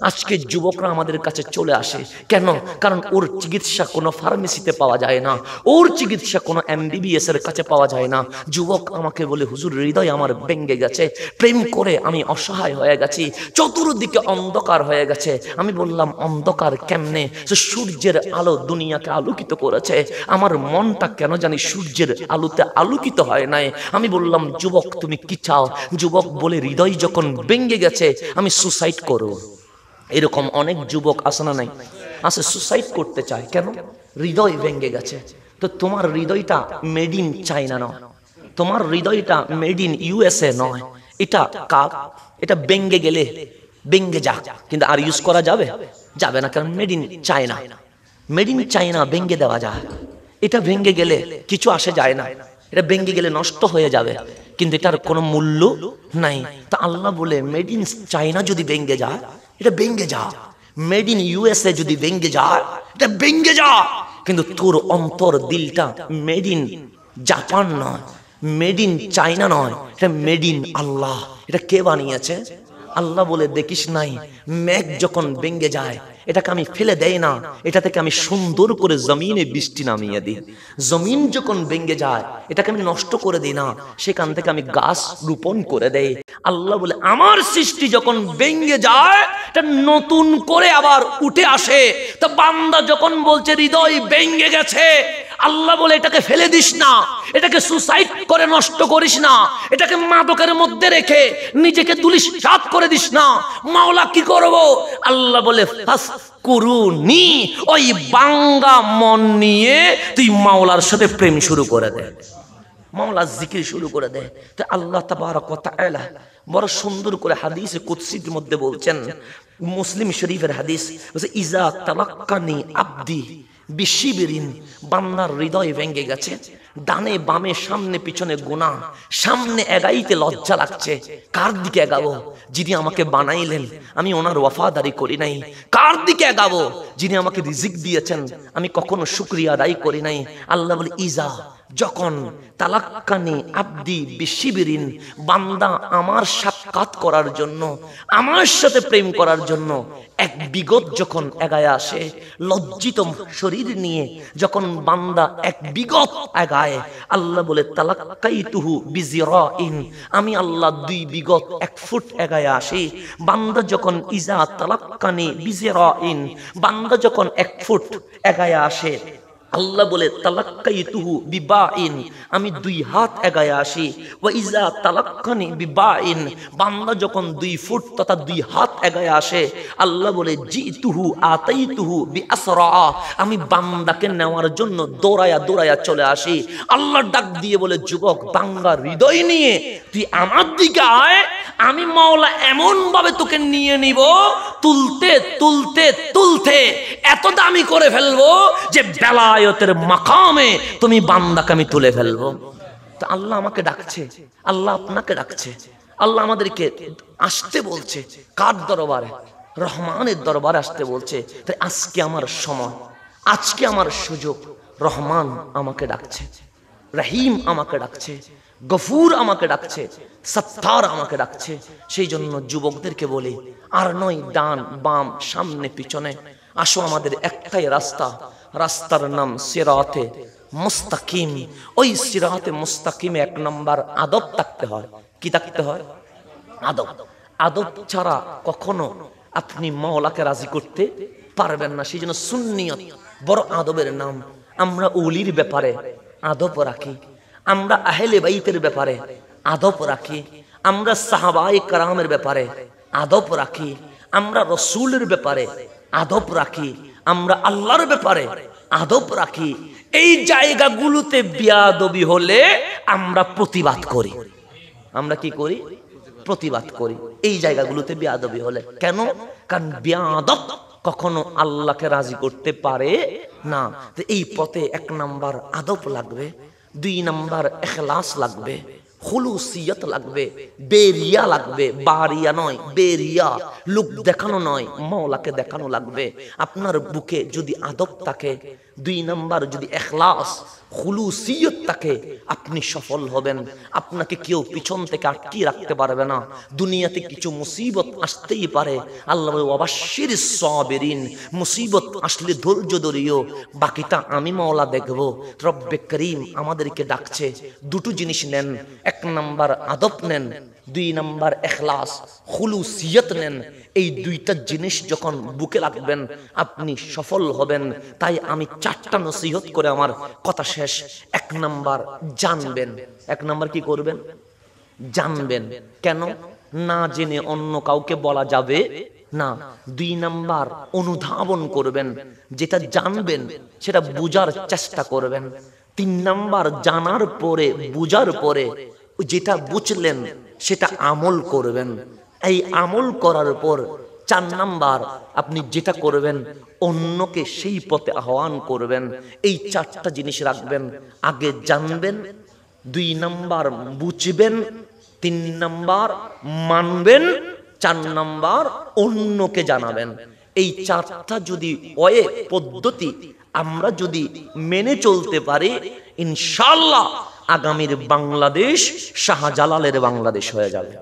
আজকে যুবকরা আমাদের কাছে চলে আসে কেন? কারণ ওর চিকিৎসা কোনো ফার্মেসিতে পাওয়া যায় না, ওর চিকিৎসা কোনো MBBS এর কাছে পাওয়া যায় না। যুবক আমাকে বলে, হুজুর হৃদয় আমার ভেঙে গেছে, প্রেম করে আমি অসহায় হয়ে গেছি, চতুর্দিকে অন্ধকার হয়ে গেছে। আমি বললাম অন্ধকার কেমনে? সূর্যের আলো দুনিয়াকে আলোকিত করেছে, আমার মনটা কেন জানি সূর্যের আলোতে আলোকিত হয় নাই। আমি বললাম যুবক তুমি কি চাও? যুবক বলে হৃদয় যখন ভেঙে গেছে আমি সুসাইড করব। এরকম অনেক যুবক আছে না নাই? আছে, সুসাইড করতে চায় কেন? হৃদয় ভেঙে গেছে। তো তোমার হৃদয়টা মেড ইন চাইনা নয়, তোমার হৃদয়টা মেড ইন USA নয়, এটা কাপ, এটা ভেঙে গেলে ভেঙে যাক, কিন্তু আর ইউজ করা যাবে যাবে না, কারণ made in China. Made in China ভেঙে দেওয়া যায়, এটা ভেঙে গেলে কিছু আসে যায় না, এটা ভেঙে গেলে নষ্ট হয়ে যাবে, কিন্তু এটার কোনো মূল্য নাই। তা আল্লাহ বলে মেড ইন চায়না যদি ভেঙে যায় এটা ভেঙে যা, মেড ইন USA যদি ভেঙে যায় এটা ভেঙে যা, কিন্তু তোর অন্তর দিলটা মেড ইন জাপান নয়, মেড ইন চায়না নয়, এটা মেড ইন আল্লাহ। এটা কে বানিয়েছে? আল্লাহ বলে দেখিস নাই, মেঘ যখন ভেঙে যায় এটাকে আমি ফেলে দেই না, এটা থেকে আমি সুন্দর করে জমিনে বৃষ্টি নামিয়ে দিই। জমিন যখন ভেঙে যায় এটাকে আমি নষ্ট করে দিই না, সেখান থেকে আমি গাছ রোপণ করে দেই। আল্লাহ বলে আমার সৃষ্টি যখন ভেঙে যায় এটা নতুন করে আবার উঠে আসে। তা বান্দা যখন বলছে হৃদয় ভেঙে গেছে, আল্লাহ বলে এটাকে ফেলে দিস না, এটাকে সুসাইড করে নষ্ট করিস না, এটাকে মাদকের মধ্যে রেখে নিজেকে ধূলিসাৎ করে দিস না। মাওলা কি করব? আল্লাহ বলে ফাসকুরুনি, ওই বাঙ্গা মন নিয়ে তুই মাওলার সাথে প্রেম শুরু করে দে, মাওলার জিকির শুরু করে দে। তো আল্লাহ তাবারক ওয়া তাআলা বড় সুন্দর করে হাদিসে কুদসির মধ্যে বলছেন, মুসলিম শরীফের হাদিস, বলছে ইজা তালাক্কানি আবদি বিশিবিরিন, বান্দার হৃদয় ভেঙে গেছে, ডানে বামে সামনে পিছনে গুনাহ, সামনে এগাইতে লজ্জা লাগছে, কার দিকে এগাবো? যিনি আমাকে বানাইলেন আমি ওনার ওয়াফাদারি করি নাই। কার দিকে এগাবো? যিনি আমাকে রিজিক দিয়েছেন আমি কখনো শুকরিয়া আদায় করি নাই। আল্লাহ বলে ইজা, যখন তালাক্কানি আবদি বিশিবিরিন, বান্দা আমার সাক্ষাৎ করার জন্য, আমার সাথে প্রেম করার জন্য এক বিগত যখন এগায় আসে, লজ্জিত শরীর নিয়ে যখন বান্দা এক বিগত এগায়, আল্লাহ বলে তালাক্কাইতুহু বিজিরাইন, আমি আল্লাহ দুই বিগত 1 ফুট এগায় আসি। বান্দা যখন ইজা তালাক্কানি বিজিরাইন, বান্দা যখন 1 ফুট এগায় আসে, আল্লাহ বলে তালাক্কাইতুহু বিবাইন, আমি 2 হাত এগায় আসি। ওয়া ইজা তালাক্কানি বিবাইন, বান্দা যখন 2 ফুট তথা 2 হাত এগায় আসে, আল্লাহ বলে জিতুহু আতাইতুহু বিআসরা, আমি বান্দাকে নেওয়ার জন্য দৌড়ায়া দৌড়ায়া চলে আসি। আল্লাহ ডাক দিয়ে বলে যুবক, বাঙ্গার হৃদয় নিয়ে তুই আমার দিকে আয়, আমি মাওলা এমন ভাবে তোকে নিয়ে নিব, তুলতে তুলতে তুলতে এত দামি করে ফেলবো যে বেলায়েতের মাকামে তুমি বান্দাকে আমি তুলে ফেলবো। তো আল্লাহ আমাকে ডাকছে, আল্লাহ আপনাকে ডাকছে, আল্লাহ আমাদেরকে আসতে বলছে। কার দরবারে? রহমানের দরবারে আসতে বলছে। তাই আজকে আমার সময়, আজকে আমার সুযোগ। রহমান আমাকে ডাকছে, রহিম আমাকে ডাকছে, গফুর আমাকে ডাকছে, সত্তার আমাকে ডাকছে। সেই জন্য যুবকদেরকে বলি, আর নয় ডান বাম সামনে পিছনে, আসো আমাদের একটাই রাস্তা, রাস্তার নাম সিরাতে মুস্তাকিম। ওই সিরাতে মুস্তাকিমে 1 নম্বর আদব থাকতে হয়। কি থাকতে হয়? আদব। আদব ছাড়া কখনো আপনি মাওলাকে রাজি করতে পারবেন না। সেই জন্য সুন্নিয়ত বড় আদবের নাম। আমরা ওলির ব্যাপারে আদব রাখি, আমরা আহলে বাইতের ব্যাপারে আদব রাখি, আমরা সাহাবায়ে কেরামের ব্যাপারে আদব রাখি, আমরা রাসূলের ব্যাপারে আদব রাখি, আমরা আল্লাহর ব্যাপারে আদব রাখি। এই জায়গাগুলোতে বেয়াদবি হলে আমরা প্রতিবাদ করি। আমরা কি করি? প্রতিবাদ করি এই জায়গাগুলোতে বেয়াদবি হলে। কেন? কারণ বেয়াদব কখনো আল্লাহকে রাজি করতে পারে না। তো এই পথে 1 নাম্বার আদব লাগবে, 2 নাম্বার ইখলাস লাগবে, খুলুসিয়ত লাগবে, বেরিয়া লাগবে। বারিয়া নয়, বেরিয়া, লোক দেখানো নয়, মাওলাকে দেখানো লাগবে। আপনার বুকে যদি আদব থাকে, দুই নাম্বার যদি ইখলাস খুলুসিয়ত থাকে, আপনি সফল হবেন। আপনাকে কেউ পিছন থেকে আটকিয়ে রাখতে পারবে না। দুনিয়াতে কিছু মুসিবত আসতেই পারে, আল্লাহ বলে ওয়াবাশশির সাবিরিন, মুসিবত আসলে ধৈর্য ধরিও, বাকিটা আমি মাওলা দেখব। রব্বে করিম আমাদেরকে ডাকছে, দুটো জিনিস নেন, এক নাম্বার আদব নেন, দুই নাম্বার ইখলাস খুলুসিয়ত নেন। এই দুইটা জিনিস যখন বুকে রাখবেন আপনি সফল হবেন। তাই আমি চারটা নসিহত করে আমার কথা শেষ। এক নাম্বার জানবেন। এক নাম্বার কি করবেন? জানবেন। কেন? না জেনে অন্য কাউকে বলা যাবে না। দুই নাম্বার অনুধাবন করবেন, যেটা জানবেন সেটা বুঝার চেষ্টা করবেন। তিন নাম্বার জানার পরে বুঝার পরে যেটা বুঝলেন সেটা আমল করবেন। এই আমল করার পর চার নাম্বার আপনি যেটা করবেন অন্যকে সেই পথে আহ্বান করবেন। এই চারটা জিনিস রাখবেন। আগে জানবেন, দুই নাম্বার বুঝবেন, তিন নাম্বার মানবেন, চার নাম্বার অন্যকে জানাবেন। এই চারটা যদি পদ্ধতি আমরা যদি মেনে চলতে পারি, ইনশাআল্লাহ আগামীর বাংলাদেশ শাহজালালের বাংলাদেশ হয়ে যাবে।